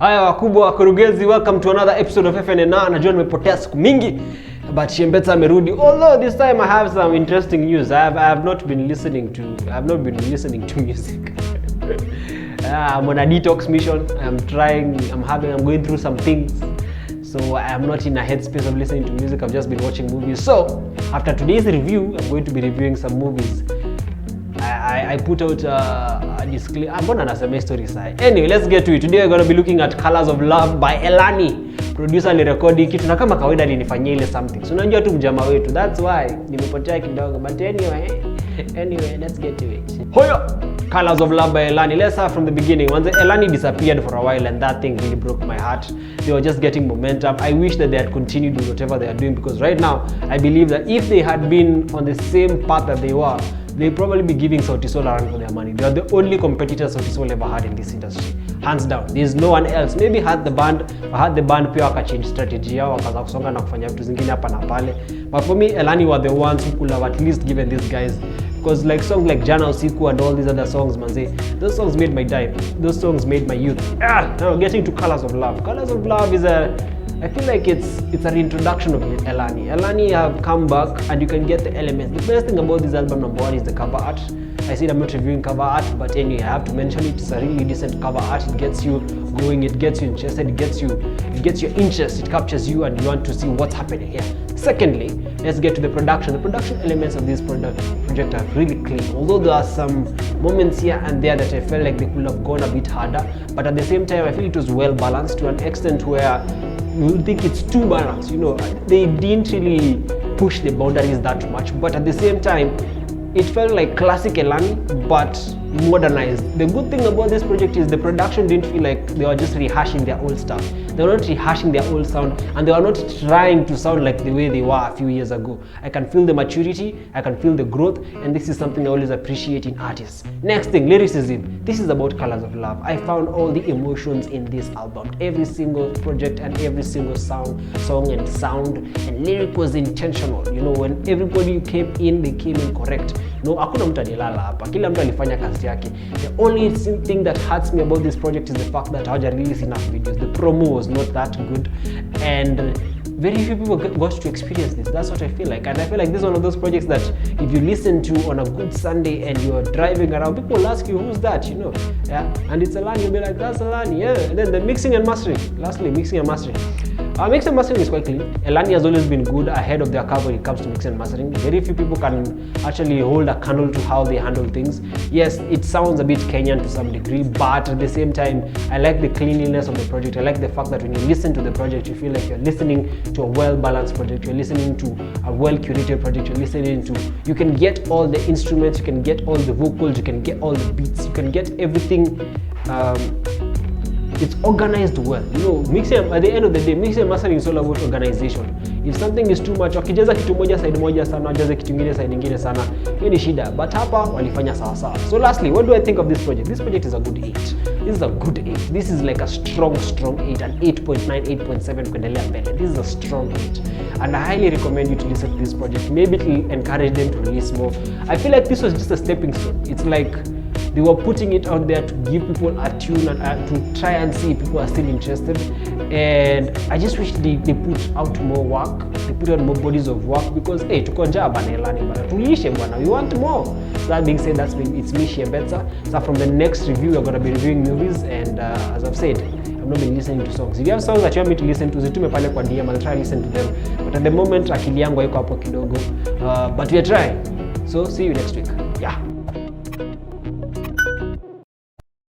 Haya wakubwa wakurugenzi, welcome to another episode of Fnnr. Najua nimepotea siku mingi, but Shembetsa amerudi. Although this time I have some interesting news. I have not been listening to music. I'm on a detox mission. I'm going through some things. So I am not in a headspace of listening to music. I've just been watching movies. So after today's review, I'm going to be reviewing some movies. I put out a disclaimer. I'm going to say story side. Anyway, let's get to it. Today we're going to be looking at Colors of Love by Elani. Producer alirekodi kitu na kama kawaida alinifanyia ile something. So unajua tu mjama wetu. That's why nimepotea kidogo. But anyway, let's get to it. Hoyo! Colors of Love by Elani. Let's start from the beginning. Once Elani disappeared for a while and that thing really broke my heart. They were just getting momentum. I wish that they had continued with whatever they are doing, because right now I believe that if they had been on the same path that they were, they'd probably be giving Sauti Sol a run for their money. They are the only competitors Sauti Sol ever had in this industry. Hands down. There's no one else. Maybe had the band pia wakachange strategy yao, wakaanza kusonga na kufanya vitu zingine hapa na pale. But for me, Elani were the ones who could have at least given these guys, because like songs like Jana Usiku and all these other songs, manze, those songs made my time. Those songs made my youth. Now getting to Colors of Love. Colors of Love is I feel like it's a reintroduction of Elani. Elani have come back and you can get the elements. The best thing about this album, number one, is the cover art. I said I'm not reviewing cover art, but anyway, I have to mention it. It's a really decent cover art. It gets you going, it gets you interested, it gets your interest, it captures you and you want to see what's happening here. Secondly, let's get to the production. The production elements of this project are really clean. Although there are some moments here and there that I felt like they could have gone a bit harder, but at the same time, I feel it was well balanced to an extent where you would think it's too balanced. You know, they didn't really push the boundaries that much, but at the same time, it felt like classic Elani, but modernized. The good thing about this project is the production didn't feel like they were just rehashing their old stuff. They were not rehashing their old sound, and they were not trying to sound like the way they were a few years ago. I can feel the maturity, I can feel the growth, and this is something I always appreciate in artists. Next thing, lyricism. This is about Colors of Love. I found all the emotions in this album. Every single project and every single song and sound and lyric was intentional. You know, when everybody came in, they came in correct. No, hakuna mtu alilala hapa. Kila mtu alifanya kazi yake. The only thing that hurts me about this project is the fact that hawaja release enough videos. The promo was not that good, and very few people got to experience this. That's what I feel like. And I feel like this is one of those projects that if you listen to on a good Sunday and you're driving around, people will ask you, who's that, you know? Yeah, and it's Elani, you'll be like, that's Elani, yeah. And then the mixing and mastering. Lastly, mixing and mastering. Mixing and mastering is quite clean. Elani has always been good ahead of their curve when it comes to mixing and mastering. Very few people can actually hold a candle to how they handle things. Yes, it sounds a bit Kenyan to some degree, but at the same time, I like the cleanliness of the project. I like the fact that when you listen to the project, you feel like you're listening to a well-balanced project. You're listening to a well-curated project. You're listening to, you can get all the instruments, you can get all the vocals, you can get all the beats, you can get everything. It's organized well. You know, mixing, at the end of the day, mixing and mastering is all about organization. If something is too much, wakijaza kitu moja side moja sana, wajaza kitu ingine side ingine sana, hiyo ni shida. But hapa walifanya sawa sawa. So lastly, what do I think of this project? This project is a good 8. This is a good 8. This is like a strong 8, an 8.9, 8.7 kuendelea mbele. This is a strong 8. And I highly recommend you to listen to this project. Maybe it will encourage them to release more. I feel like this was just a stepping stone. It's like they were putting it out there to give people a tune and to try and see if people are still interested. And I just wish they put out more work. They put out more bodies of work, because hey, tuko njaa bana Elani bana. Tulishe bana. We want more. So that being said, it's me Shembetsa. So from the next review, we're going to be reviewing movies, and as I've said, I've not been listening to songs. If you have songs that you want me to listen to, zitume pale kwa DM, I'll try to listen to them. But at the moment, akili yangu haiko hapo kidogo. But we are trying. So see you next week. Yeah.